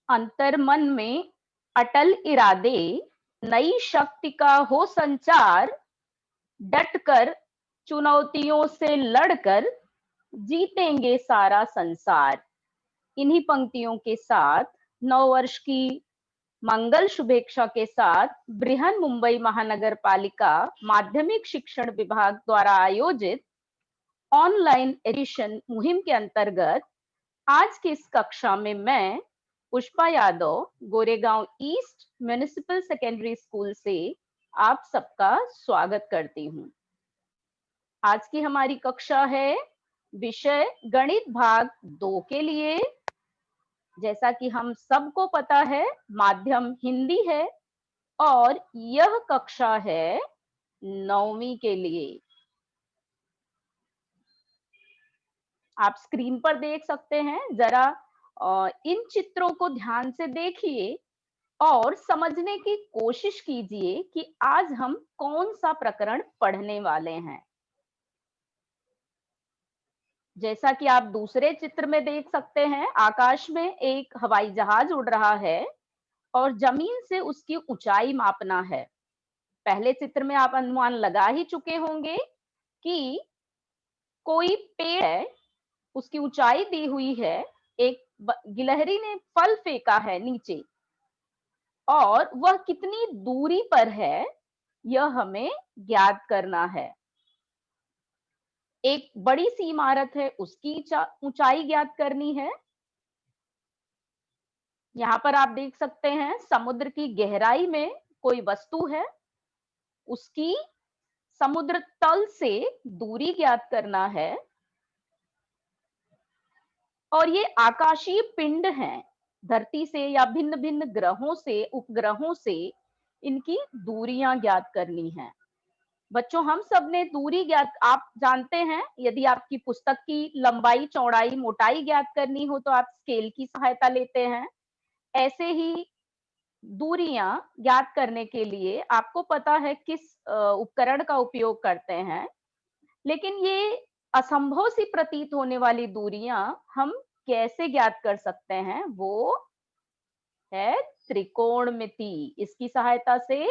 अंतर्मन में अटल इरादे, नई शक्ति का हो संचार, डटकर चुनौतियों से लड़कर जीतेंगे सारा संसार। इन्हीं पंक्तियों के साथ नववर्ष की मंगल शुभेच्छा के साथ बृहन मुंबई महानगर पालिका माध्यमिक शिक्षण विभाग द्वारा आयोजित ऑनलाइन एजुकेशन मुहिम के अंतर्गत आज की इस कक्षा में मैं Pushpa Yadav Goregaon east municipal secondary school से आप सबका स्वागत करती हूँ। आज की हमारी कक्षा है विषय गणित भाग 2 के लिए। जैसा कि हम सबको पता है माध्यम हिंदी है और यह कक्षा है 9वीं के लिए। आप स्क्रीन पर देख सकते हैं, जरा इन चित्रों को ध्यान से देखिए और समझने की कोशिश कीजिए कि आज हम कौन सा प्रकरण पढ़ने वाले हैं। जैसा कि आप दूसरे चित्र में देख सकते हैं, आकाश में एक हवाई जहाज उड़ रहा है और जमीन से उसकी ऊंचाई मापना है। पहले चित्र में आप अनुमान लगा ही चुके होंगे कि कोई पेड़ है, उसकी ऊंचाई दी हुई है, एक गिलहरी ने फल फेंका है नीचे और वह कितनी दूरी पर है यह हमें ज्ञात करना है। एक बड़ी सी इमारत है, उसकी ऊंचाई ज्ञात करनी है। यहाँ पर आप देख सकते हैं समुद्र की गहराई में कोई वस्तु है, उसकी समुद्र तल से दूरी ज्ञात करना है। और ये आकाशीय पिंड हैं, धरती से या भिन्न भिन्न ग्रहों से, उपग्रहों से इनकी दूरियां ज्ञात करनी है। बच्चों, हम सब ने दूरी ज्ञात, आप जानते हैं, यदि आपकी पुस्तक की लंबाई चौड़ाई मोटाई ज्ञात करनी हो तो आप स्केल की सहायता लेते हैं। ऐसे ही दूरियां ज्ञात करने के लिए आपको पता है किस उपकरण का उपयोग करते हैं। लेकिन ये असंभव सी प्रतीत होने वाली दूरियां हम कैसे ज्ञात कर सकते हैं, वो है त्रिकोणमिति। इसकी सहायता से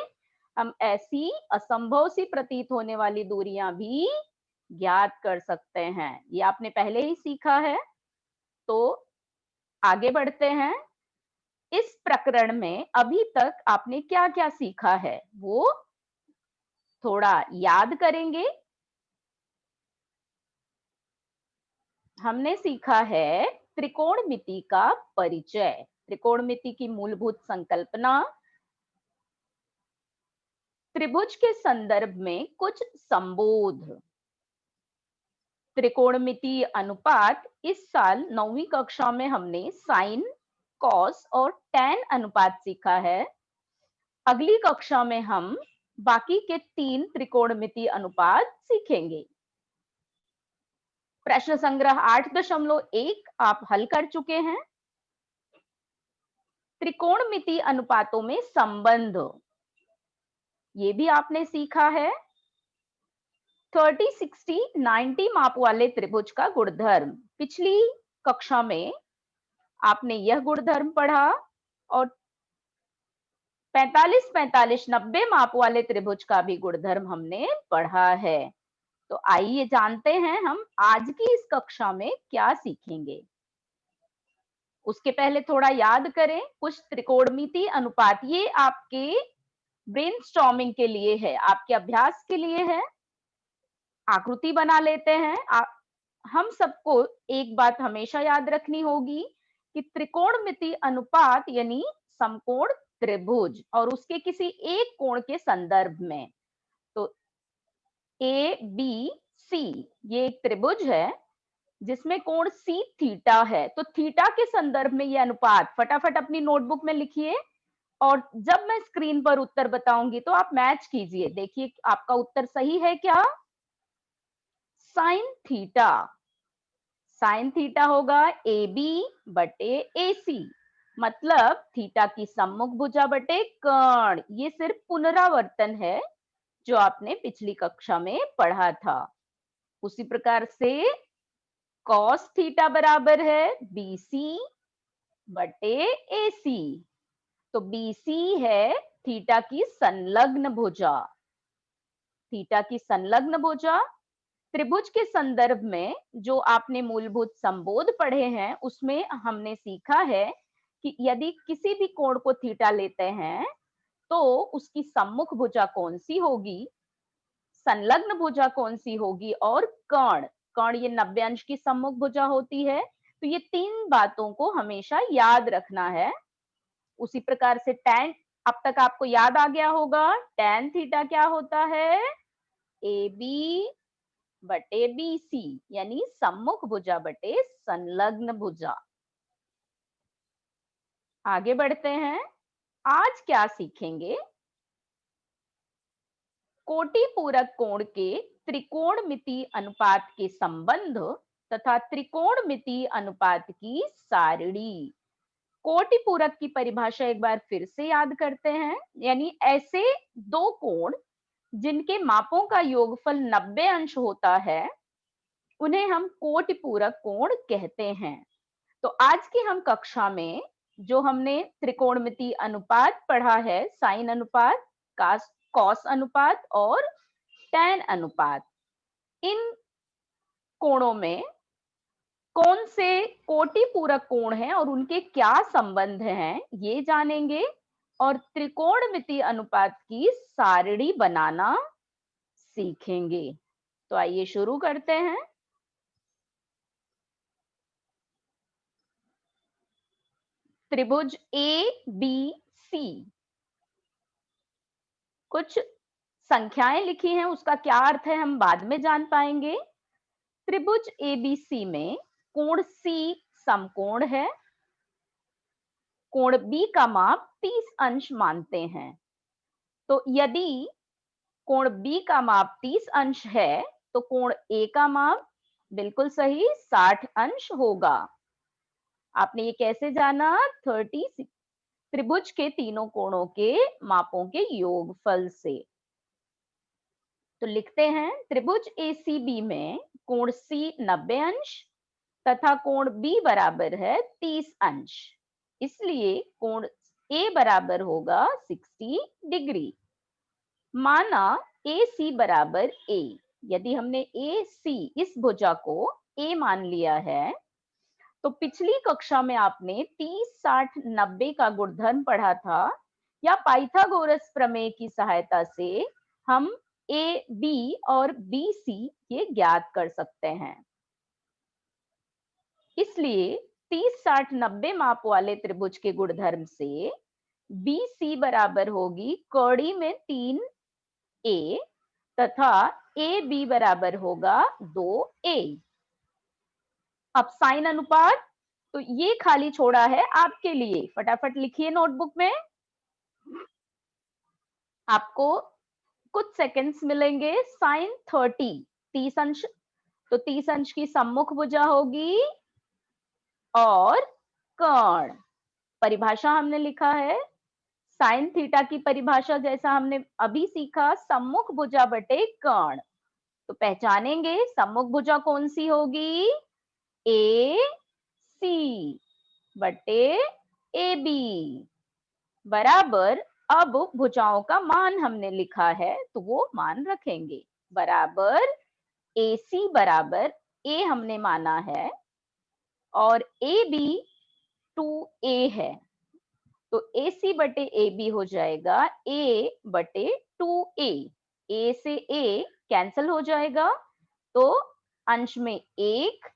हम ऐसी असंभव सी प्रतीत होने वाली दूरियां भी ज्ञात कर सकते हैं। ये आपने पहले ही सीखा है। तो आगे बढ़ते हैं। इस प्रकरण में अभी तक आपने क्या क्या सीखा है वो थोड़ा याद करेंगे। हमने सीखा है त्रिकोणमिति का परिचय, त्रिकोणमिति की मूलभूत संकल्पना, त्रिभुज के संदर्भ में कुछ संबोध, त्रिकोणमिति अनुपात। इस साल 9वीं कक्षा में हमने साइन, कॉस और टैन अनुपात सीखा है। अगली कक्षा में हम बाकी के 3 त्रिकोणमिति अनुपात सीखेंगे। प्रश्न संग्रह 8.1 आप हल कर चुके हैं। त्रिकोणमिति अनुपातों में संबंध, ये भी आपने सीखा है। 30, 60, 90 माप वाले त्रिभुज का गुणधर्म, पिछली कक्षा में आपने यह गुणधर्म पढ़ा। और 45, 45, 90 माप वाले त्रिभुज का भी गुणधर्म हमने पढ़ा है। तो आइए जानते हैं हम आज की इस कक्षा में क्या सीखेंगे। उसके पहले थोड़ा याद करें कुछ त्रिकोणमिति अनुपात। ये आपके ब्रेनस्टॉर्मिंग के लिए है, आपके अभ्यास के लिए है। आकृति बना लेते हैं। हम सबको एक बात हमेशा याद रखनी होगी कि त्रिकोणमिति अनुपात यानी समकोण त्रिभुज और उसके किसी एक कोण के संदर्भ में। तो ए बी सी ये एक त्रिभुज है जिसमें कोण सी थीटा है। तो थीटा के संदर्भ में ये अनुपात फटाफट अपनी नोटबुक में लिखिए और जब मैं स्क्रीन पर उत्तर बताऊंगी तो आप मैच कीजिए, देखिए आपका उत्तर सही है क्या। साइन थीटा, साइन थीटा होगा ए बी बटे ए सी, मतलब थीटा की सम्मुख भुजा बटे कर्ण। ये सिर्फ पुनरावर्तन है जो आपने पिछली कक्षा में पढ़ा था। उसी प्रकार से कॉस थीटा बराबर है बी सी बटे AC। तो BC है थीटा की संलग्न भुजा। थीटा की संलग्न भुजा त्रिभुज के संदर्भ में जो आपने मूलभूत संबोध पढ़े हैं उसमें हमने सीखा है कि यदि किसी भी कोण को थीटा लेते हैं तो उसकी सम्मुख भुजा कौन सी होगी, संलग्न भुजा कौन सी होगी और कर्ण कर्ण ये 90 अंश की सम्मुख भुजा होती है। तो ये तीन बातों को हमेशा याद रखना है। उसी प्रकार से टैन, अब तक आपको याद आ गया होगा टैन थीटा क्या होता है, ए बी बटे BC, यानी सम्मुख भुजा बटे संलग्न भुजा। आगे बढ़ते हैं, आज क्या सीखेंगे। कोटि पूरक कोण के त्रिकोणमिति अनुपात के संबंध तथा त्रिकोणमिति अनुपात की सारणी। कोटि पूरक की परिभाषा एक बार फिर से याद करते हैं, यानी ऐसे दो कोण जिनके मापों का योगफल 90 अंश होता है उन्हें हम कोटि पूरक कोण कहते हैं। तो आज की हम कक्षा में जो हमने त्रिकोणमिति अनुपात पढ़ा है, साइन अनुपात, कॉस अनुपात और टैन अनुपात, इन कोणों में कौन से कोटि पूरक कोण हैं और उनके क्या संबंध हैं ये जानेंगे और त्रिकोणमिति अनुपात की सारणी बनाना सीखेंगे। तो आइए शुरू करते हैं। त्रिभुज ABC, कुछ संख्याएं लिखी हैं, उसका क्या अर्थ है हम बाद में जान पाएंगे। त्रिभुज ABC में कोण C समकोण है, कोण B का माप 30 अंश मानते हैं। तो यदि कोण B का माप 30 अंश है तो कोण A का माप बिल्कुल सही 60 अंश होगा। आपने ये कैसे जाना, 30 त्रिभुज के तीनों कोणों के मापों के योगफल से। तो लिखते हैं त्रिभुज ACB में कोण C 90 अंश तथा कोण B बराबर है 30 अंश, इसलिए कोण A बराबर होगा 60 डिग्री। माना AC बराबर A, यदि हमने AC इस भुजा को A मान लिया है तो पिछली कक्षा में आपने 30 60 90 का गुणधर्म पढ़ा था, या पाइथागोरस प्रमेय की सहायता से हम AB और BC ये ज्ञात कर सकते हैं। इसलिए 30 60 90 माप वाले त्रिभुज के गुणधर्म से BC बराबर होगी कड़ी में 3A तथा AB बराबर होगा 2A। अब साइन अनुपात, तो ये खाली छोड़ा है आपके लिए, फटाफट लिखिए नोटबुक में। आपको कुछ सेकंड्स मिलेंगे। साइन 30 30 अंश, तो 30 अंश की सम्मुख भुजा होगी और कर्ण, परिभाषा हमने लिखा है साइन थीटा की परिभाषा जैसा हमने अभी सीखा, सम्मुख भुजा बटे कर्ण। तो पहचानेंगे सम्मुख भुजा कौन सी होगी, ए सी बटे ए बी बराबर, अब भुजाओं का मान हमने लिखा है तो वो मान रखेंगे, बराबर AC बराबर A हमने माना है और AB 2A है, तो AC बटे AB हो जाएगा A बटे 2A। A से A कैंसल हो जाएगा तो अंश में 1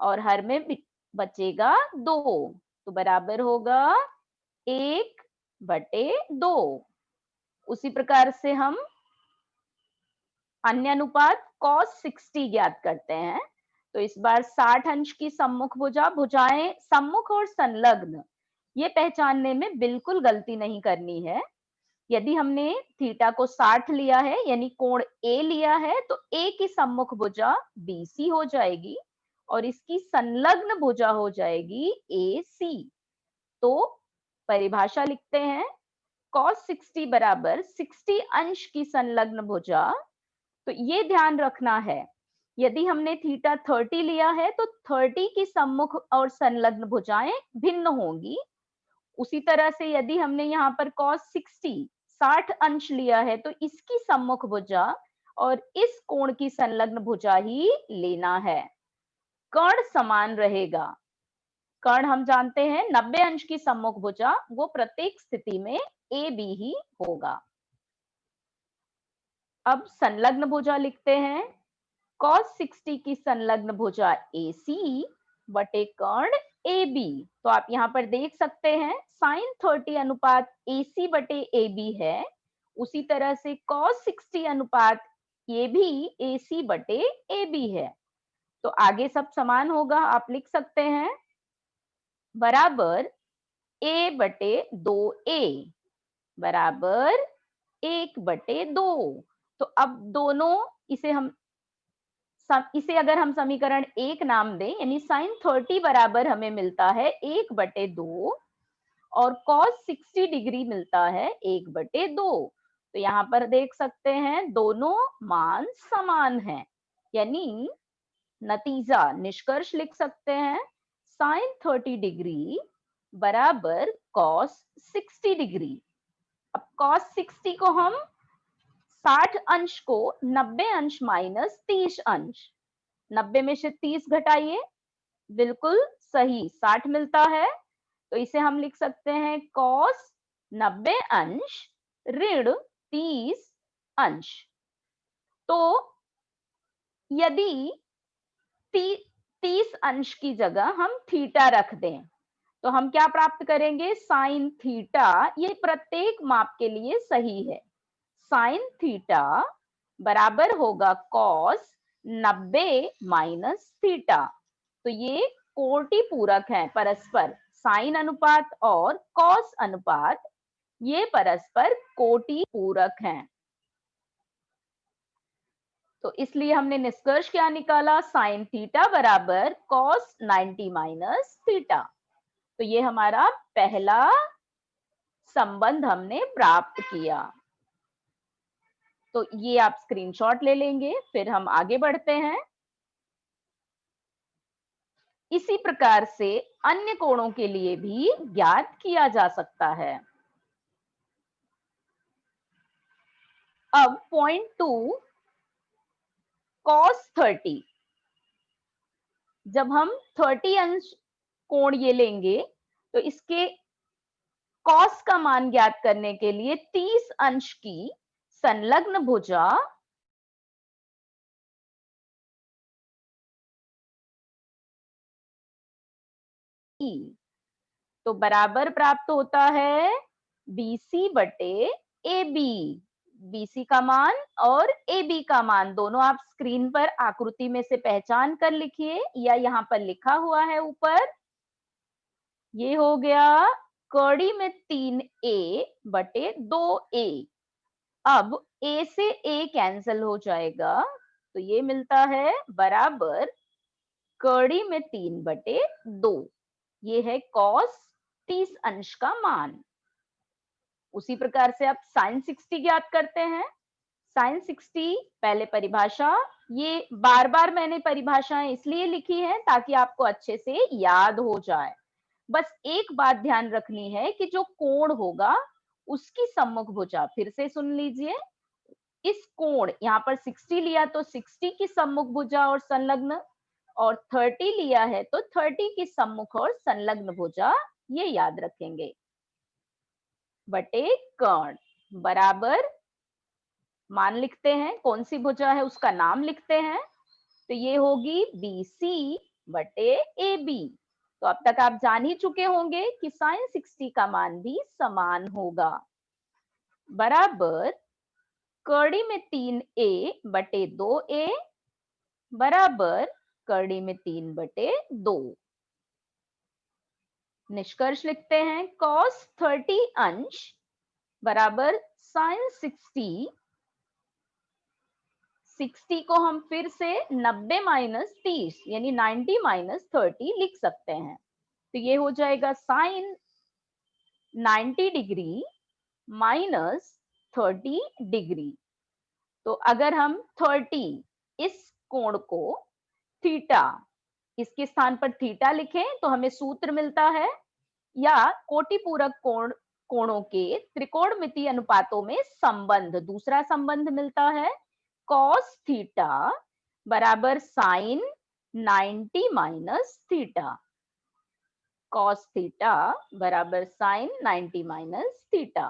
और हर में बचेगा 2, तो बराबर होगा 1 बटे 2। उसी प्रकार से हम अन्य अनुपात cos 60 ज्ञात करते हैं। तो इस बार 60 अंश की सम्मुख भुजा, भुजाएं सम्मुख और संलग्न, ये पहचानने में बिल्कुल गलती नहीं करनी है। यदि हमने थीटा को 60 लिया है यानी कोण A लिया है तो A की सम्मुख भुजा BC हो जाएगी और इसकी संलग्न भुजा हो जाएगी AC। तो परिभाषा लिखते हैं cos 60 बराबर 60 अंश की संलग्न भुजा। तो ये ध्यान रखना है यदि हमने थीटा 30 लिया है तो 30 की सम्मुख और संलग्न भुजाएं भिन्न होंगी। उसी तरह से यदि हमने यहाँ पर cos 60 अंश लिया है तो इसकी सम्मुख भुजा और इस कोण की संलग्न भुजा ही लेना है। कर्ण समान रहेगा। कर्ण हम जानते हैं 90 अंश की सम्मुख भुजा वो प्रत्येक स्थिति में ए बी ही होगा। अब संलग्न भुजा लिखते हैं। cos 60 की संलग्न भुजा AC बटे कर्ण AB। तो आप यहाँ पर देख सकते हैं sin 30 अनुपात AC बटे AB है, उसी तरह से cos 60 अनुपात ये भी AC बटे AB है। तो आगे सब समान होगा, आप लिख सकते हैं बराबर A बटे 2A बराबर 1 बटे 2। तो अब दोनों इसे अगर हम समीकरण 1 नाम दें, यानी sin 30 बराबर हमें मिलता है 1 बटे 2 और cos 60 डिग्री मिलता है 1 बटे 2। तो यहाँ पर देख सकते हैं दोनों मान समान हैं, यानी नतीजा निष्कर्ष लिख सकते हैं sin 30 डिग्री बराबर cos 60 डिग्री। अब cos 60 को हम 60 अंश को 90 अंश माइनस 30 अंश, 90 में से 30 घटाइए, बिल्कुल सही 60 मिलता है। तो इसे हम लिख सकते हैं cos 90 अंश ऋण 30 अंश। तो यदि 30 अंश की जगह हम थीटा रख दें तो हम क्या प्राप्त करेंगे, साइन थीटा। ये प्रत्येक माप के लिए सही है। साइन थीटा बराबर होगा cos 90 माइनस थीटा। तो ये कोटि पूरक है परस्पर, साइन अनुपात और cos अनुपात ये परस्पर कोटि पूरक हैं। तो इसलिए हमने निष्कर्ष क्या निकाला, साइन थीटा बराबर cos 90 माइनस थीटा। तो ये हमारा पहला संबंध हमने प्राप्त किया। तो ये आप स्क्रीनशॉट ले लेंगे, फिर हम आगे बढ़ते हैं। इसी प्रकार से अन्य कोणों के लिए भी ज्ञात किया जा सकता है। अब पॉइंट 2 cos 30, जब हम 30 अंश कोण ये लेंगे तो इसके cos का मान ज्ञात करने के लिए 30 अंश की संलग्न भुजा तो बराबर प्राप्त होता है BC बटे AB। BC का मान और AB का मान दोनों आप स्क्रीन पर आकृति में से पहचान कर लिखिए, या यहाँ पर लिखा हुआ है ऊपर। ये हो गया कड़ी में 3A बटे 2A। अब A से A कैंसिल हो जाएगा तो ये मिलता है बराबर कड़ी में 3 बटे 2। ये है cos 30 अंश का मान। उसी प्रकार से आप sin 60 ज्ञात करते हैं। sin 60 पहले परिभाषा, ये बार बार मैंने परिभाषाएं इसलिए लिखी है ताकि आपको अच्छे से याद हो जाए। बस एक बात ध्यान रखनी है कि जो कोण होगा उसकी सम्मुख भुजा, फिर से सुन लीजिए, इस कोण यहाँ पर 60 लिया तो 60 की सम्मुख भुजा और संलग्न, और 30 लिया है तो 30 की सम्मुख और संलग्न भुजा, ये याद रखेंगे, बटे कर्ण बराबर मान लिखते हैं, कौन सी भुजा है उसका नाम लिखते हैं। तो ये होगी BC बटे AB। तो अब तक आप जान ही चुके होंगे कि sin 60 का मान भी समान होगा, बराबर कड़ी में 3A बटे 2A बराबर कड़ी में 3 बटे 2। निष्कर्ष लिखते हैं cos 30 अंश बराबर sin 60। 60 को हम फिर से 90 माइनस 30 यानी 90 माइनस 30 लिख सकते हैं। तो ये हो जाएगा साइन 90 डिग्री माइनस 30 डिग्री। तो अगर हम 30 इस कोण को थीटा, इसके स्थान पर थीटा लिखें तो हमें सूत्र मिलता है, या कोटि पूरक कोणों के त्रिकोणमितीय अनुपातों में संबंध, दूसरा संबंध मिलता है, cos थीटा बराबर sine 90 minus theta, cos theta बराबर साइन 90 माइनस थीटा।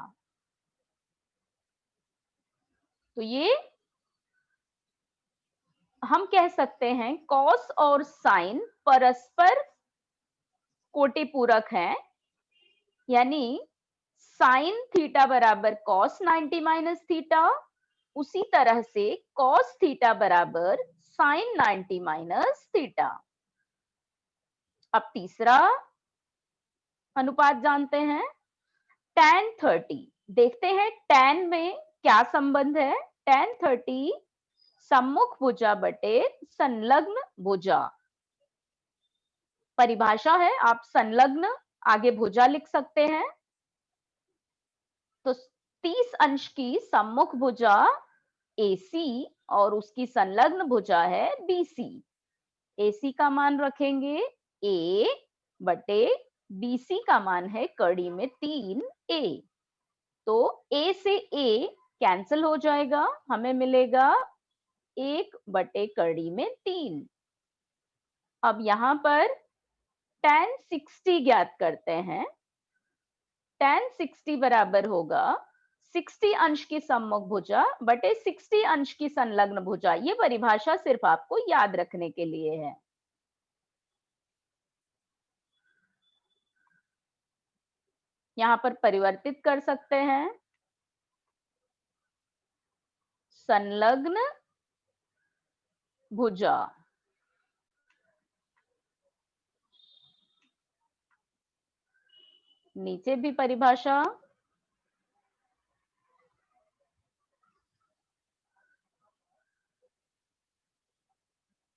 तो ये हम कह सकते हैं cos और sin परस्पर कोटि पूरक हैं, यानी sin थीटा बराबर cos 90 माइनस थीटा, उसी तरह से cos थीटा बराबर sin 90 माइनस थीटा। अब तीसरा अनुपात जानते हैं, tan 30। देखते हैं tan में क्या संबंध है। tan 30 सम्मुख भुजा बटे संलग्न भुजा, परिभाषा है, आप संलग्न आगे भुजा लिख सकते हैं। तो 30 अंश की सम्मुख भुजा AC और उसकी संलग्न भुजा है BC। AC का मान रखेंगे A बटे BC का मान है कड़ी में 3A। तो A से A कैंसिल हो जाएगा, हमें मिलेगा 1 बटे कड़ी में 3। अब यहां पर tan 60 ज्ञात करते हैं। tan 60 बराबर होगा 60 अंश की सम्मुख भुजा बटे 60 अंश की संलग्न भुजा। ये परिभाषा सिर्फ आपको याद रखने के लिए है। यहां पर परिवर्तित कर सकते हैं, संलग्न भुजा नीचे भी परिभाषा,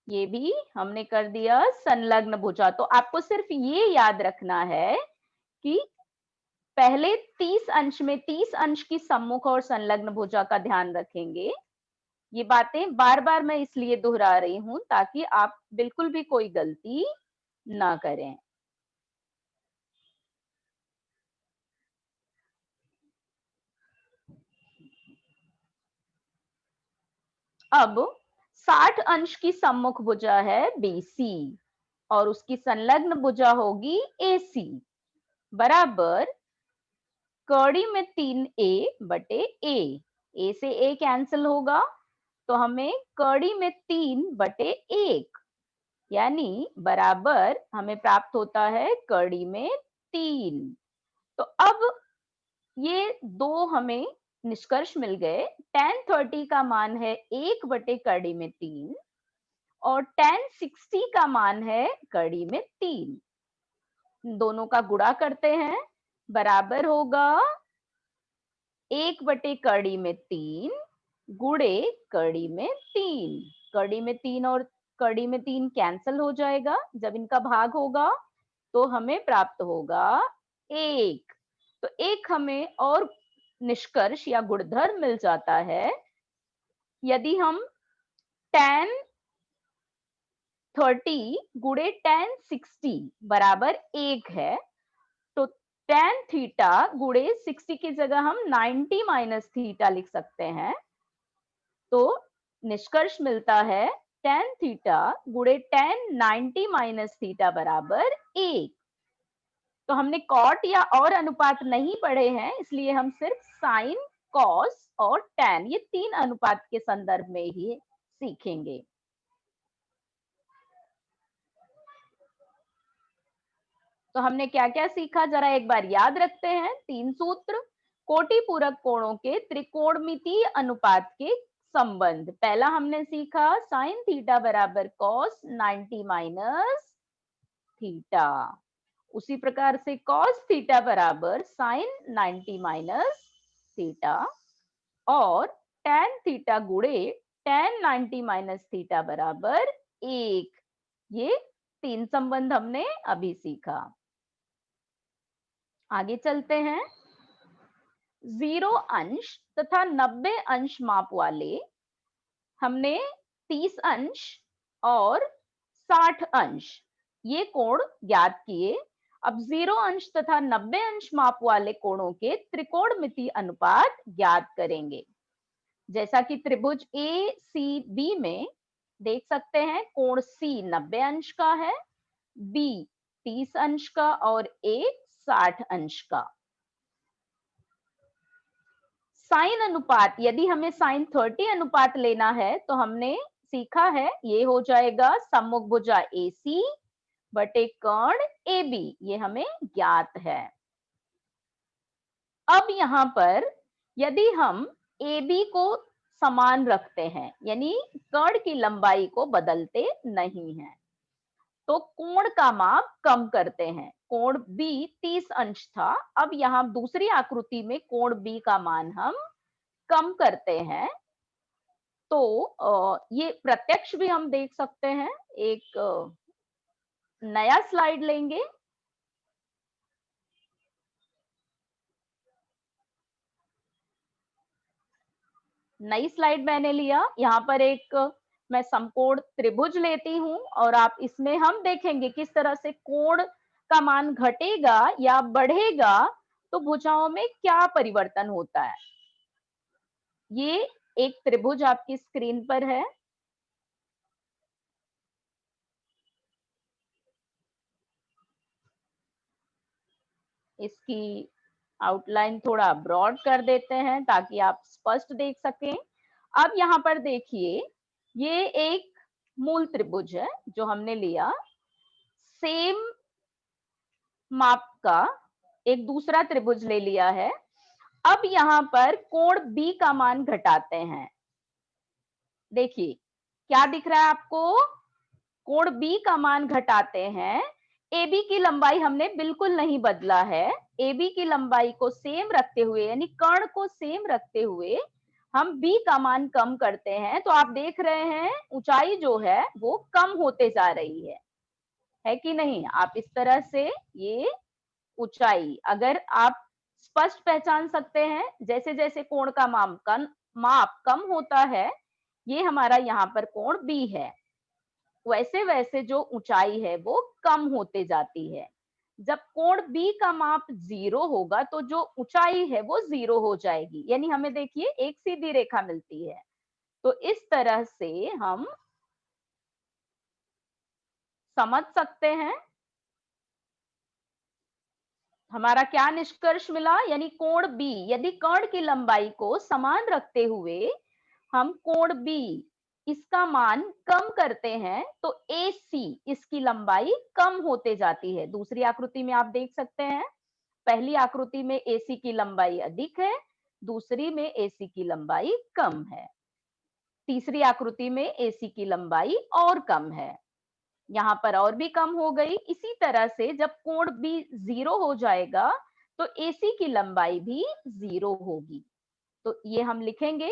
ये भी हमने कर दिया संलग्न भुजा। तो आपको सिर्फ ये याद रखना है कि पहले 30 अंश में 30 अंश की सम्मुख और संलग्न भुजा का ध्यान रखेंगे। ये बातें बार बार मैं इसलिए दोहरा रही हूं ताकि आप बिल्कुल भी कोई गलती ना करें। अब 60 अंश की सम्मुख भुजा है BC और उसकी संलग्न भुजा होगी AC बराबर कड़ी में 3A बटे A से A कैंसिल होगा, तो हमें कड़ी में 3 बटे 1 यानी बराबर हमें प्राप्त होता है कड़ी में 3। तो अब ये दो हमें निष्कर्ष मिल गए। tan 30 का मान है 1 बटे कड़ी में 3 और tan 60 का मान है कड़ी में 3। दोनों का गुणा करते हैं, बराबर होगा 1 बटे कड़ी में 3 गुणे कड़ी में 3। कड़ी में 3 और कड़ी में 3 कैंसिल हो जाएगा, जब इनका भाग होगा तो हमें प्राप्त होगा 1। तो एक हमें और निष्कर्ष या गुणधर्म मिल जाता है, यदि हम tan 30 गुणे tan 60 बराबर 1 है, तो tan थीटा गुणे 60 की जगह हम 90 माइनस थीटा लिख सकते हैं। तो निष्कर्ष मिलता है tan थीटा गुणे tan 90 माइनस थीटा बराबर 1। तो हमने कॉट या और अनुपात नहीं पढ़े हैं, इसलिए हम सिर्फ साइन, कॉस और टैन ये 3 अनुपात के संदर्भ में ही सीखेंगे। तो हमने क्या क्या सीखा, जरा एक बार याद रखते हैं। 3 सूत्र, कोटि पूरक कोणों के त्रिकोणमितीय अनुपात के संबंध। पहला हमने सीखा साइन थीटा बराबर कॉस 90 माइनस थीटा, उसी प्रकार से cos थीटा बराबर साइन 90 माइनस थीटा और tan थीटा गुणे tan 90 माइनस थीटा बराबर 1। ये 3 संबंध हमने अभी सीखा। आगे चलते हैं। 0 अंश तथा 90 अंश माप वाले हमने 30 अंश और 60 अंश, ये कोण ज्ञात किए। अब 0 अंश तथा 90 अंश माप वाले कोणों के त्रिकोणमितीय अनुपात ज्ञात करेंगे। जैसा कि त्रिभुज ए सी बी में देख सकते हैं, कोण सी 90 अंश का है, बी 30 अंश का और ए 60 अंश का। साइन अनुपात, यदि हमें साइन 30 अनुपात लेना है तो हमने सीखा है, ये हो जाएगा सम्मुख भुजा AC बटे कर्ण AB, ये हमें ज्ञात है। अब यहां पर यदि हम AB को समान रखते हैं, यानी कर्ण की लंबाई को बदलते नहीं हैं, तो कोण का माप कम करते हैं। कोण B 30 अंश था, अब यहां दूसरी आकृति में कोण B का मान हम कम करते हैं। तो ये प्रत्यक्ष भी हम देख सकते हैं। एक नया स्लाइड लेंगे। नई स्लाइड मैंने लिया, यहाँ पर एक मैं समकोण त्रिभुज लेती हूँ और आप इसमें हम देखेंगे किस तरह से कोण का मान घटेगा या बढ़ेगा तो भुजाओं में क्या परिवर्तन होता है। ये एक त्रिभुज आपकी स्क्रीन पर है। इसकी आउटलाइन थोड़ा ब्रॉड कर देते हैं ताकि आप स्पष्ट देख सकें। अब यहाँ पर देखिए, ये एक मूल त्रिभुज है जो हमने लिया। सेम माप का एक दूसरा त्रिभुज ले लिया है। अब यहाँ पर कोण B का मान घटाते हैं। देखिए क्या दिख रहा है आपको, कोण B का मान घटाते हैं। AB की लंबाई हमने बिल्कुल नहीं बदला है। AB की लंबाई को सेम रखते हुए, यानी कर्ण को सेम रखते हुए हम B का मान कम करते हैं, तो आप देख रहे हैं ऊंचाई जो है वो कम होते जा रही है कि नहीं। आप इस तरह से ये ऊंचाई अगर आप स्पष्ट पहचान सकते हैं, जैसे जैसे कोण का माप कम होता है, ये हमारा यहाँ पर कोण B है, वैसे वैसे जो ऊंचाई है वो कम होते जाती है। जब कोण B का माप 0 होगा तो जो ऊंचाई है वो 0 हो जाएगी, यानी हमें देखिए एक सीधी रेखा मिलती है। तो इस तरह से हम समझ सकते हैं हमारा क्या निष्कर्ष मिला, यानी कोण B, यदि कर्ण की लंबाई को समान रखते हुए हम कोण B इसका मान कम करते हैं तो AC इसकी लंबाई कम होते जाती है। दूसरी आकृति में आप देख सकते हैं, पहली आकृति में AC की लंबाई अधिक है, दूसरी में AC की लंबाई कम है, तीसरी आकृति में AC की लंबाई और कम है, यहाँ पर और भी कम हो गई। इसी तरह से जब कोण B 0 हो जाएगा तो AC की लंबाई भी 0 होगी। तो ये हम लिखेंगे,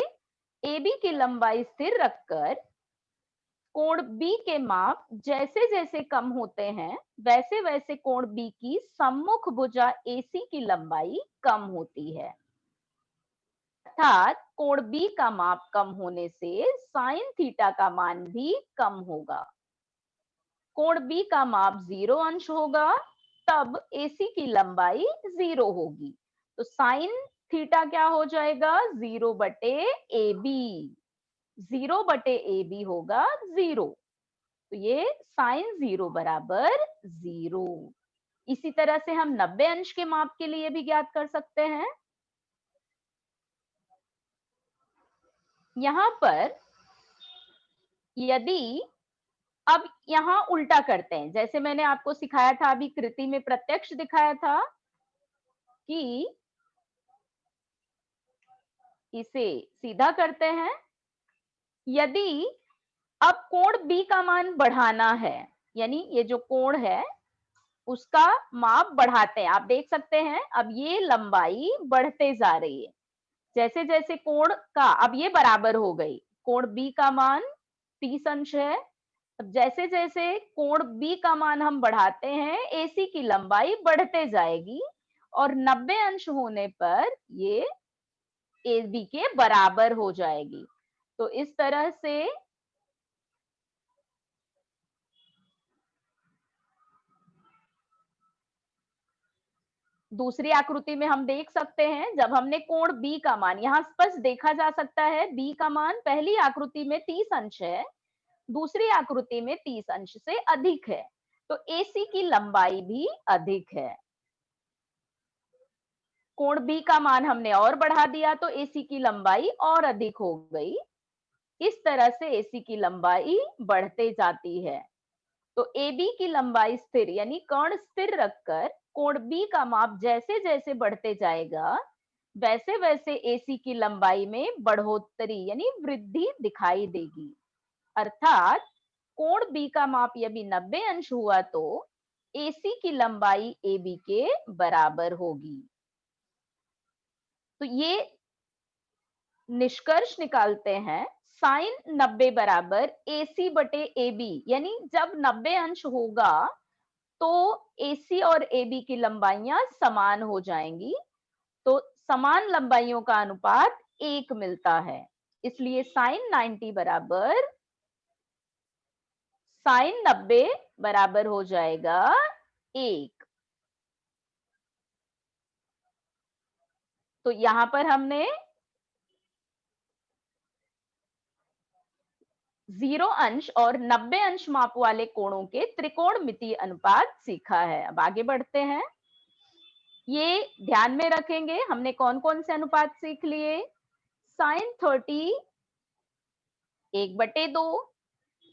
AB की लंबाई स्थिर रखकर कोण B के माप जैसे जैसे कम होते हैं वैसे वैसे कोण B की सम्मुख भुजा AC की लंबाई कम होती है। अर्थात कोण B का माप कम होने से साइन थीटा का मान भी कम होगा। कोण B का माप 0 अंश होगा, तब AC की लंबाई 0 होगी। तो साइन थीटा क्या हो जाएगा, 0 बटे AB, 0 बटे AB होगा 0। तो ये साइन 0 बराबर 0। इसी तरह से हम 90 अंश के माप के लिए भी ज्ञात कर सकते हैं। यहां पर यदि अब यहां उल्टा करते हैं, जैसे मैंने आपको सिखाया था, अभी कृति में प्रत्यक्ष दिखाया था कि इसे सीधा करते हैं। यदि अब कोण B का मान बढ़ाना है, यानी ये जो कोण है उसका माप बढ़ाते हैं, आप देख सकते हैं अब ये लंबाई बढ़ते जा रही है। जैसे जैसे कोण का, अब ये बराबर हो गई, कोण B का मान 30 अंश है। अब जैसे जैसे कोण B का मान हम बढ़ाते हैं, AC की लंबाई बढ़ते जाएगी और 90 अंश होने पर ये AB के बराबर हो जाएगी। तो इस तरह से दूसरी आकृति में हम देख सकते हैं, जब हमने कोण बी का मान, यहाँ स्पष्ट देखा जा सकता है बी का मान पहली आकृति में 30 अंश है, दूसरी आकृति में 30 अंश से अधिक है, तो AC की लंबाई भी अधिक है। कोण बी का मान हमने और बढ़ा दिया तो AC की लंबाई और अधिक हो गई। इस तरह से AC की लंबाई बढ़ते जाती है। तो AB की लंबाई स्थिर यानी कर्ण स्थिर रखकर कोण B का माप जैसे जैसे बढ़ते जाएगा, वैसे वैसे AC की लंबाई में बढ़ोतरी यानी वृद्धि दिखाई देगी। अर्थात कोण B का माप यदि 90 अंश हुआ तो AC की लंबाई AB के बराबर होगी। तो ये निष्कर्ष निकालते हैं, साइन 90 बराबर AC बटे AB, यानी जब 90 अंश होगा तो AC और AB की लंबाइयां समान हो जाएंगी, तो समान लंबाइयों का अनुपात 1 मिलता है। इसलिए साइन 90 बराबर साइन 90 बराबर हो जाएगा 1। तो यहां पर हमने 0 अंश और 90 अंश माप वाले कोणों के त्रिकोणमितीय अनुपात सीखा है। अब आगे बढ़ते हैं। ये ध्यान में रखेंगे, हमने कौन कौन से अनुपात सीख लिए। साइन 30 1/2,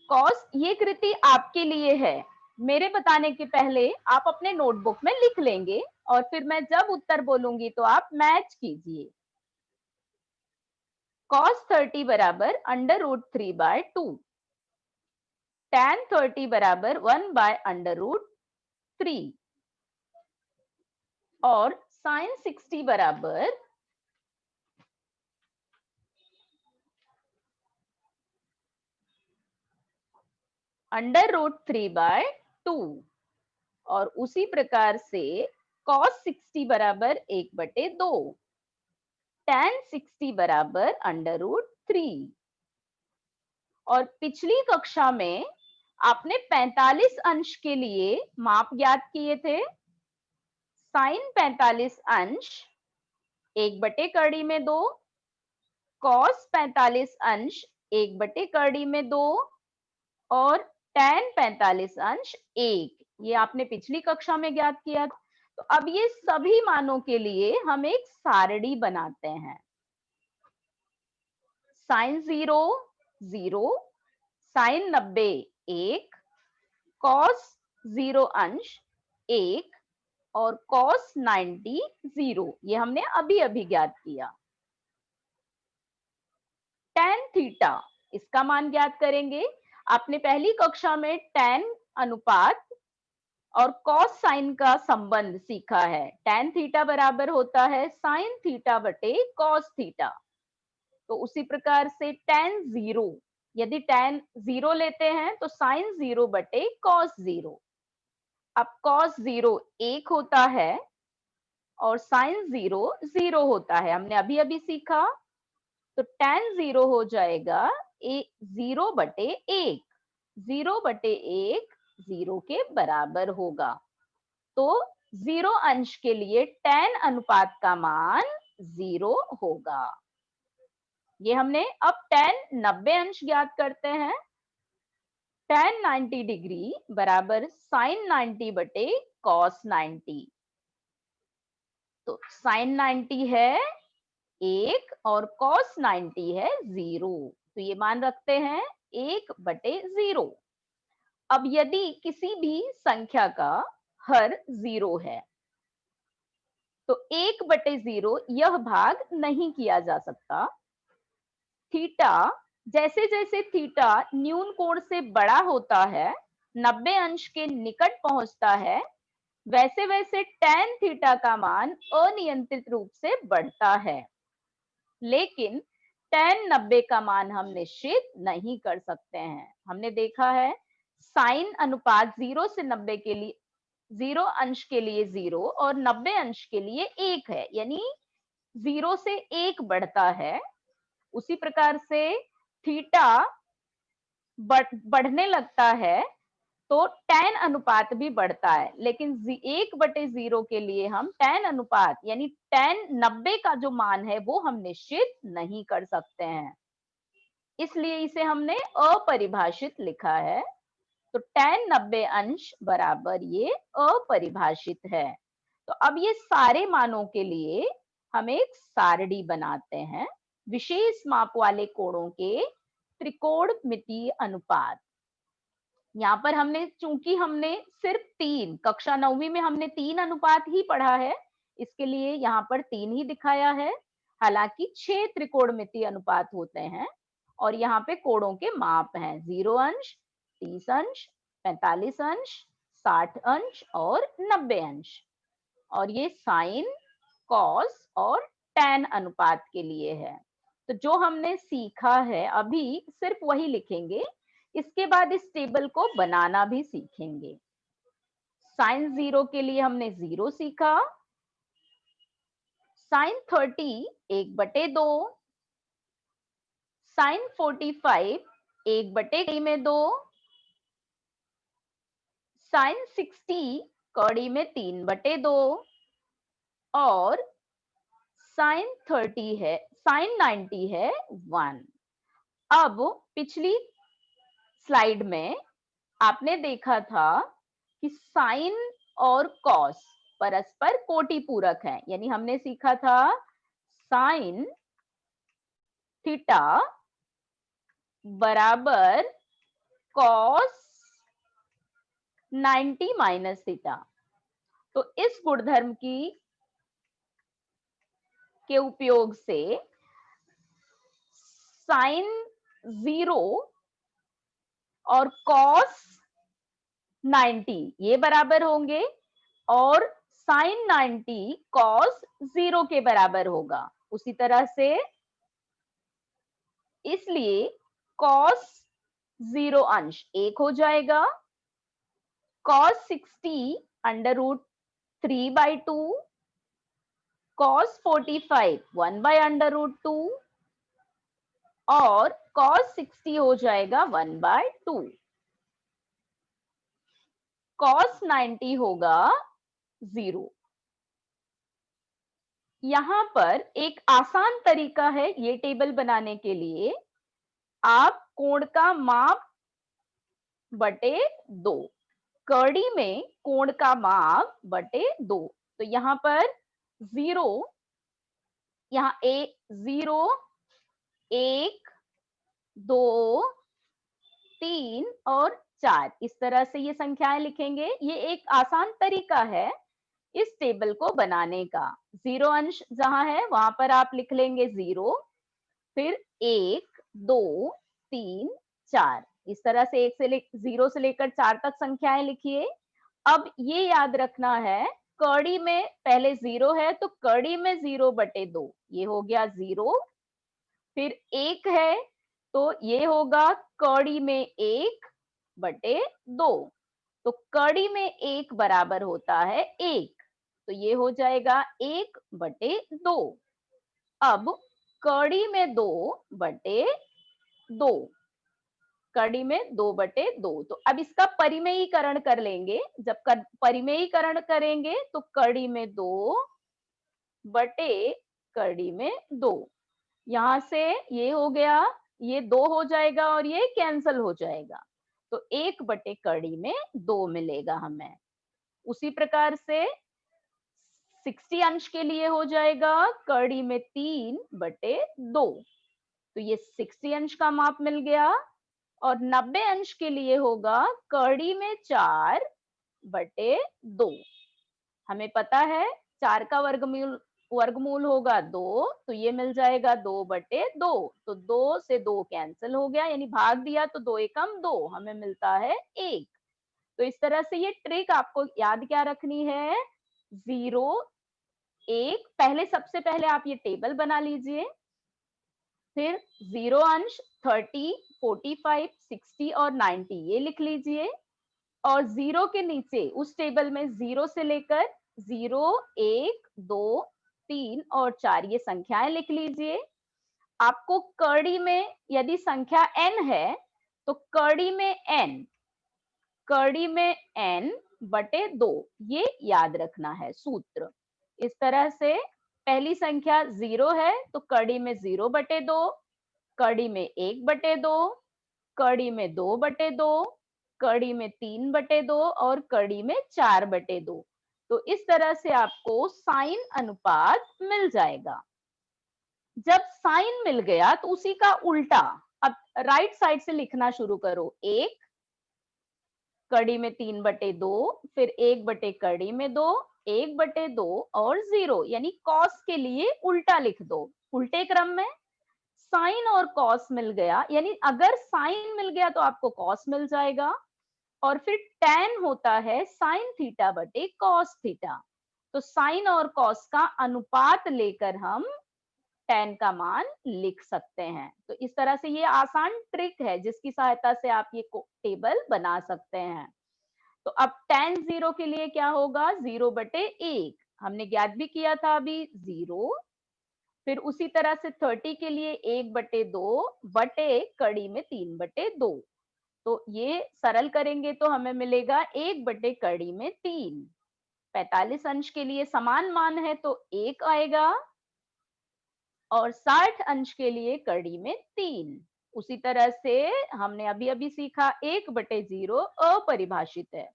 कॉस, ये कृति आपके लिए है, मेरे बताने के पहले आप अपने नोटबुक में लिख लेंगे और फिर मैं जब उत्तर बोलूंगी तो आप मैच कीजिए। cos 30 बराबर √3/2, tan 30 बराबर 1/√3 और sin 60 बराबर √3/2 और उसी प्रकार से cos 60 बराबर 1/2, tan 60 बराबर √3। और पिछली कक्षा में आपने 45 अंश के लिए माप ज्ञात किए थे। साइन 45 अंश 1/2, कॉस 45 अंश 1/2 और tan 45 अंश 1, ये आपने पिछली कक्षा में ज्ञात किया। तो अब ये सभी मानों के लिए हम एक सारणी बनाते हैं। साइन 0 0, साइन 90 1, कॉस 0 अंश 1 और कॉस 90 0, ये हमने अभी अभी ज्ञात किया। tan थीटा, इसका मान ज्ञात करेंगे। आपने पहली कक्षा में tan अनुपात और cos साइन का संबंध सीखा है। tan थीटा बराबर होता है साइन थीटा बटे cos थीटा। तो उसी प्रकार से tan 0, यदि tan 0 लेते हैं तो साइन 0 बटे cos 0। अब cos 0 1 होता है और साइन 0 0 होता है, हमने अभी अभी सीखा। तो tan 0 हो जाएगा 0/1, 0/1 0 के बराबर होगा। तो 0 अंश के लिए tan अनुपात का मान 0 होगा। ये हमने। अब tan 90 अंश ज्ञात करते हैं। tan 90 डिग्री बराबर साइन 90 बटे cos 90। तो साइन 90 है 1 और cos 90 है 0, तो ये मान रखते हैं 1/0। अब यदि किसी भी संख्या का हर 0 है तो 1/0 यह भाग नहीं किया जा सकता। थीटा, जैसे जैसे थीटा न्यून कोण से बड़ा होता है, 90 अंश के निकट पहुंचता है, वैसे वैसे tan थीटा का मान अनियंत्रित रूप से बढ़ता है। लेकिन tan 90 का मान हम निश्चित नहीं कर सकते हैं। हमने देखा है साइन अनुपात 0 से 90 के लिए 0 अंश के लिए 0 और 90 अंश के लिए 1 है, यानी 0 से 1 बढ़ता है। उसी प्रकार से थीटा बढ़ने लगता है तो tan अनुपात भी बढ़ता है, लेकिन 1/0 के लिए हम tan अनुपात यानी tan 90 का जो मान है वो हम निश्चित नहीं कर सकते हैं, इसलिए इसे हमने अपरिभाषित लिखा है। तो tan 90 अंश बराबर ये अपरिभाषित है। तो अब ये सारे मानों के लिए हम एक सारणी बनाते हैं, विशेष माप वाले कोणों के त्रिकोणमितीय अनुपात। यहाँ पर चूंकि हमने सिर्फ 3 कक्षा 9वीं में हमने 3 अनुपात ही पढ़ा है, इसके लिए यहाँ पर 3 ही दिखाया है। हालांकि 6 त्रिकोणमितीय अनुपात होते हैं और यहाँ पे कोणों के माप हैं 0 अंश, 30 अंश, 45 अंश, 60 अंश और 90 अंश। और ये साइन, कॉस और टैन अनुपात के लिए है। तो जो हमने सीखा है अभी सिर्फ वही लिखेंगे, इसके बाद इस टेबल को बनाना भी सीखेंगे। साइन 0 के लिए हमने 0 सीखा, साइन 30 1/2, साइन 45 1/2, साइन 60 कड़ी में 3/2 और साइन 30 है, साइन 90 है 1। अब पिछली स्लाइड में आपने देखा था कि साइन और कॉस परस्पर कोटि पूरक हैं, यानी हमने सीखा था साइन थीटा बराबर कॉस 90 माइनस थीटा। तो इस गुणधर्म के उपयोग से साइन 0 और कॉस 90 ये बराबर होंगे और साइन 90 कॉस 0 के बराबर होगा। उसी तरह से इसलिए कॉस 0 अंश 1 हो जाएगा, कॉस 60 √3/2, कॉस 45 1/√2 और cos 60 हो जाएगा 1/2। cos 90 होगा 0। यहाँ पर एक आसान तरीका है ये टेबल बनाने के लिए, आप कोण का माप बटे 2, कड़ी में कोण का माप बटे 2। तो यहाँ पर 0, यहाँ 0, 1, 2, 3 और 4 इस तरह से ये संख्याएं लिखेंगे। ये एक आसान तरीका है इस टेबल को बनाने का। 0 अंश जहां है वहां पर आप लिख लेंगे 0, फिर 1, 2, 3, 4 इस तरह से 0 से लेकर 4 तक संख्याएं लिखिए। अब ये याद रखना है, कड़ी में पहले 0 है तो कड़ी में 0/2 ये हो गया 0, फिर 1 है तो ये होगा कड़ी में 1/2, तो कड़ी में 1 बराबर होता है 1, तो ये हो जाएगा 1/2। अब कड़ी में 2/2, कड़ी में 2/2, तो अब इसका परिमेयीकरण कर लेंगे। जब परिमेयीकरण करेंगे तो कड़ी में 2 बटे कड़ी में 2, यहां से ये हो गया, ये 2 हो जाएगा और ये कैंसल हो जाएगा, तो 1/कड़ी में 2 मिलेगा हमें। उसी प्रकार से 60 अंश के लिए हो जाएगा कड़ी में 3/2, तो ये 60 अंश का माप मिल गया। और 90 अंश के लिए होगा कड़ी में 4/2, हमें पता है 4 का वर्गमूल होगा 2, तो ये मिल जाएगा 2/2, तो 2 से 2 कैंसिल हो गया, यानी भाग दिया तो 2 एकम 2, हमें मिलता है 1। तो इस तरह से ये ट्रिक आपको याद क्या रखनी है, 0, 1, पहले सबसे पहले आप ये टेबल बना लीजिए, फिर 0 अंश 30, 45, 60 और 90 ये लिख लीजिए, और 0 के नीचे उस टेबल में 0 से लेकर 0, 1, 2, 3 और 4 ये संख्याएं लिख लीजिए। आपको कड़ी में यदि संख्या n है तो कड़ी में n, कड़ी में n बटे 2, ये याद रखना है सूत्र। इस तरह से पहली संख्या 0 है तो कड़ी में 0 बटे 2, कड़ी में 1 बटे 2, कड़ी में 2 बटे 2, कड़ी में 3 बटे 2 और कड़ी में 4 बटे 2। तो इस तरह से आपको साइन अनुपात मिल जाएगा। जब साइन मिल गया तो उसी का उल्टा अब राइट साइड से लिखना शुरू करो। 1 कड़ी में 3 बटे 2, फिर 1 बटे कड़ी में 2, 1 बटे 2 और 0, यानी कॉस के लिए उल्टा लिख दो। उल्टे क्रम में साइन और कॉस मिल गया, यानी अगर साइन मिल गया तो आपको कॉस मिल जाएगा, और फिर tan होता है साइन थीटा बटे कॉस थीटा। तो साइन और कॉस का अनुपात लेकर हम tan का मान लिख सकते हैं। तो इस तरह से ये आसान ट्रिक है जिसकी सहायता से आप ये टेबल बना सकते हैं। तो अब tan 0 के लिए क्या होगा, 0 बटे 1, हमने ज्ञात भी किया था अभी 0। फिर उसी तरह से 30 के लिए 1 बटे 2 बटे कड़ी में 3 बटे 2। तो ये सरल करेंगे तो हमें मिलेगा 1 बटे कड़ी में 3। 45 अंश के लिए समान मान है तो 1 आएगा, और 60 अंश के लिए कड़ी में 3। उसी तरह से हमने अभी अभी सीखा 1 बटे 0 अपरिभाषित है।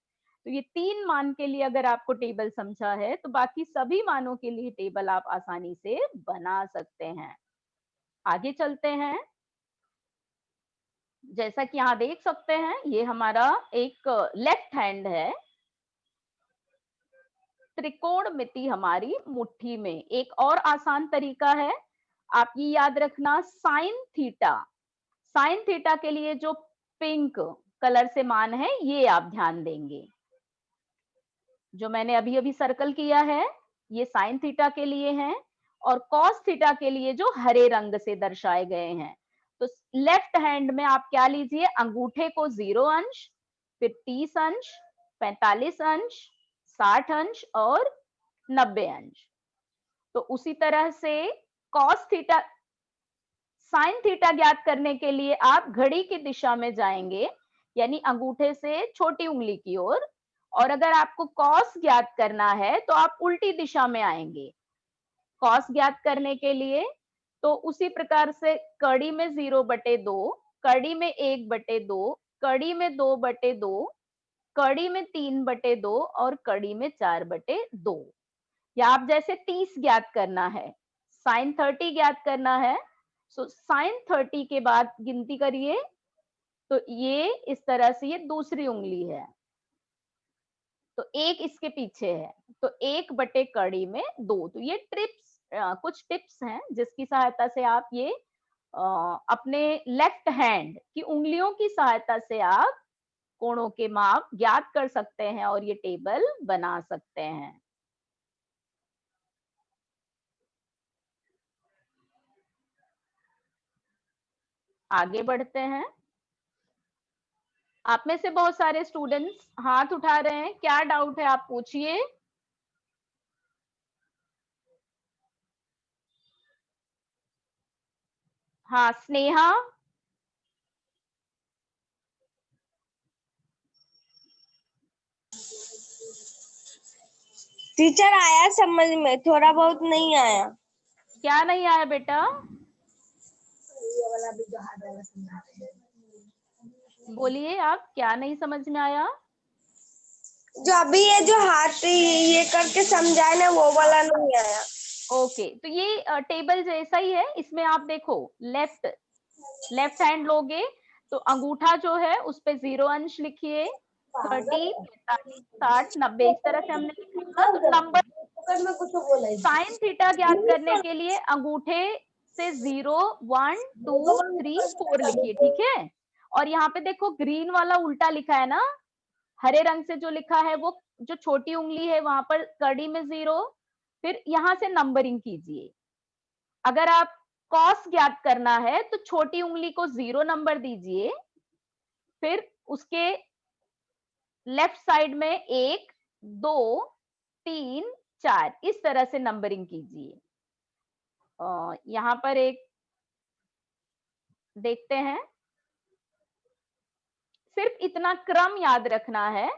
तो ये 3 मान के लिए अगर आपको टेबल समझा है तो बाकी सभी मानों के लिए टेबल आप आसानी से बना सकते हैं। आगे चलते हैं। जैसा कि यहाँ देख सकते हैं ये हमारा एक लेफ्ट हैंड है। त्रिकोणमिति हमारी मुट्ठी में। एक और आसान तरीका है, आप ये याद रखना, साइन थीटा। साइन थीटा के लिए जो पिंक कलर से मान है ये आप ध्यान देंगे। जो मैंने अभी अभी सर्कल किया है ये साइन थीटा के लिए है, और कॉस थीटा के लिए जो हरे रंग से दर्शाए गए हैं। तो लेफ्ट हैंड में आप क्या लीजिए, अंगूठे को 0 अंश, फिर 30 अंश, 45 अंश, 60 अंश और 90 अंश। तो उसी तरह से कॉस थीटा, साइन थीटा ज्ञात करने के लिए आप घड़ी की दिशा में जाएंगे, यानी अंगूठे से छोटी उंगली की ओर। और अगर आपको कॉस ज्ञात करना है तो आप उल्टी दिशा में आएंगे कॉस ज्ञात करने के लिए। तो उसी प्रकार से कड़ी में 0 बटे 2, कड़ी में 1 बटे 2, कड़ी में 2 बटे 2, कड़ी में 3 बटे 2 और कड़ी में 4 बटे 2। या आप जैसे 30 ज्ञात करना है, साइन 30 ज्ञात करना है, सो साइन 30 के बाद गिनती करिए। तो ये इस तरह से ये दूसरी उंगली है, तो एक इसके पीछे है, तो 1 बटे कड़ी में 2। तो ये कुछ टिप्स हैं जिसकी सहायता से आप ये अपने लेफ्ट हैंड की उंगलियों की सहायता से आप कोणों के माप ज्ञात कर सकते हैं और ये टेबल बना सकते हैं। आगे बढ़ते हैं। आप में से बहुत सारे स्टूडेंट्स हाथ उठा रहे हैं, क्या डाउट है आप पूछिए। हाँ स्नेहा। टीचर आया समझ में, थोड़ा बहुत नहीं आया। क्या नहीं आया बेटा, बोलिए आप, क्या नहीं समझ में आया। जो अभी ये जो हाथ ये करके समझाए ना वो वाला नहीं आया। ओके, तो ये टेबल जैसा ही है। इसमें आप देखो लेफ्ट हैंड लोगे तो अंगूठा जो है उस पे 0 अंश लिखिए, 30, 45, 60, 90 इस तरह से हमने लिखा था। तो नंबर साइन थीटा ज्ञात करने के लिए अंगूठे से 0, 1, 2, 3, 4 लिखिए, ठीक है। और यहाँ पे देखो ग्रीन वाला उल्टा लिखा है ना, हरे रंग से जो लिखा है वो जो छोटी उंगली है वहां पर कड़ी में 0, फिर यहां से नंबरिंग कीजिए। अगर आप कॉस ज्ञात करना है तो छोटी उंगली को 0 नंबर दीजिए, फिर उसके लेफ्ट साइड में 1, 2, 3, 4 इस तरह से नंबरिंग कीजिए। यहाँ पर एक देखते हैं, सिर्फ इतना क्रम याद रखना है,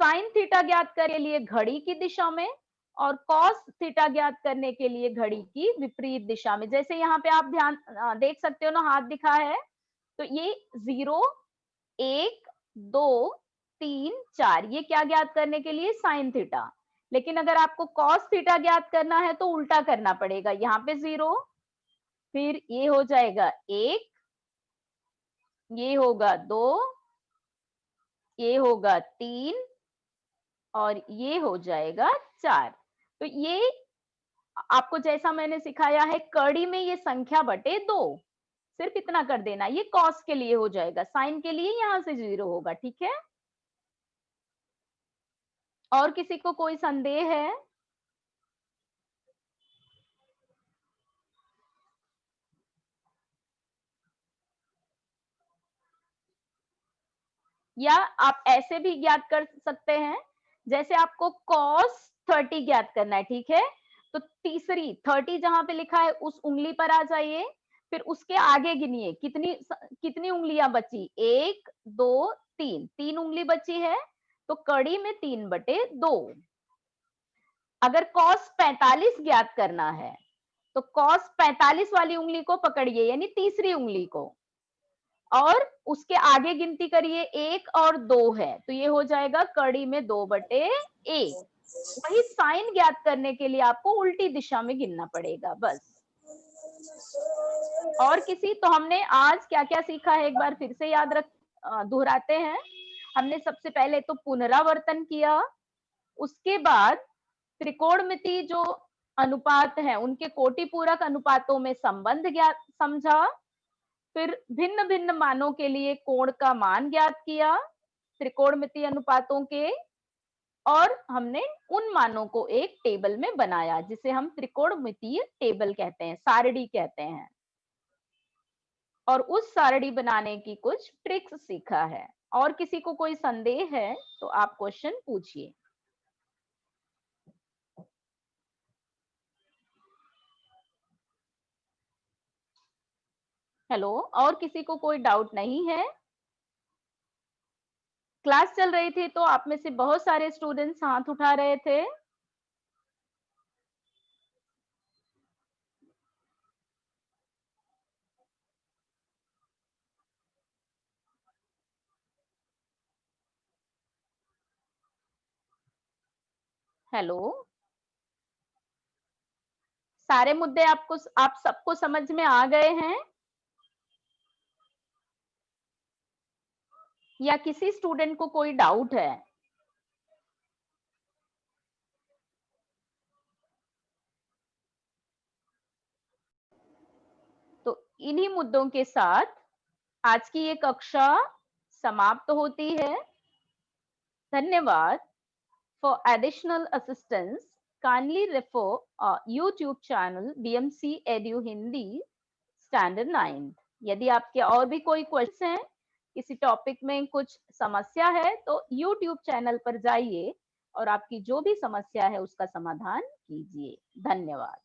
साइन थीटा ज्ञात करने के लिए घड़ी की दिशा में और कॉस थीटा ज्ञात करने के लिए घड़ी की विपरीत दिशा में। जैसे यहाँ पे आप ध्यान देख सकते हो ना, हाथ दिखा है, तो ये 0, 1, 2, 3, 4 ये क्या ज्ञात करने के लिए? Sine theta. लेकिन अगर आपको कॉस थीटा ज्ञात करना है तो उल्टा करना पड़ेगा, यहाँ पे 0, फिर ये हो जाएगा 1, ये होगा 2, ये होगा 3 और ये हो जाएगा 4। तो ये आपको जैसा मैंने सिखाया है, कड़ी में ये संख्या बटे 2, सिर्फ इतना कर देना। ये कॉस के लिए हो जाएगा, साइन के लिए यहां से 0 होगा। ठीक है, और किसी को कोई संदेह है? या आप ऐसे भी ज्ञात कर सकते हैं, जैसे आपको cos 30 ज्ञात करना है, ठीक है, तो तीसरी 30 जहां पे लिखा है उस उंगली पर आ जाइए, फिर उसके आगे गिनिए कितनी कितनी उंगलियां बची, 1, 2, 3, 3 उंगली बची है, तो कड़ी में 3/2। अगर cos 45 ज्ञात करना है तो cos 45 वाली उंगली को पकड़िए, यानी तीसरी उंगली को, और उसके आगे गिनती करिए, 1 और 2 है, तो ये हो जाएगा कड़ी में 2/1। वही साइन ज्ञात करने के लिए आपको उल्टी दिशा में गिनना पड़ेगा, बस। और किसी, तो हमने आज क्या क्या सीखा है एक बार फिर से याद रख दोहराते हैं। हमने सबसे पहले तो पुनरावर्तन किया, उसके बाद त्रिकोणमिति जो अनुपात है उनके कोटि पूरक अनुपातों में संबंध ज्ञात समझा, फिर भिन्न भिन्न मानों के लिए कोण का मान ज्ञात किया त्रिकोणमितीय अनुपातों के, और हमने उन मानों को एक टेबल में बनाया जिसे हम त्रिकोणमितीय टेबल कहते हैं, सारणी कहते हैं, और उस सारणी बनाने की कुछ ट्रिक्स सीखा है। और किसी को कोई संदेह है तो आप क्वेश्चन पूछिए। हेलो, और किसी को कोई डाउट नहीं है? क्लास चल रही थी तो आप में से बहुत सारे स्टूडेंट्स हाथ उठा रहे थे। हेलो, सारे मुद्दे आप सबको समझ में आ गए हैं, या किसी स्टूडेंट को कोई डाउट है? तो इन्हीं मुद्दों के साथ आज की ये कक्षा समाप्त होती है। धन्यवाद। For additional assistance, kindly refer YouTube channel BMC Edu Hindi Standard 9। यदि आपके और भी कोई क्वेश्चन हैं, किसी टॉपिक में कुछ समस्या है, तो YouTube चैनल पर जाइए और आपकी जो भी समस्या है उसका समाधान कीजिए। धन्यवाद।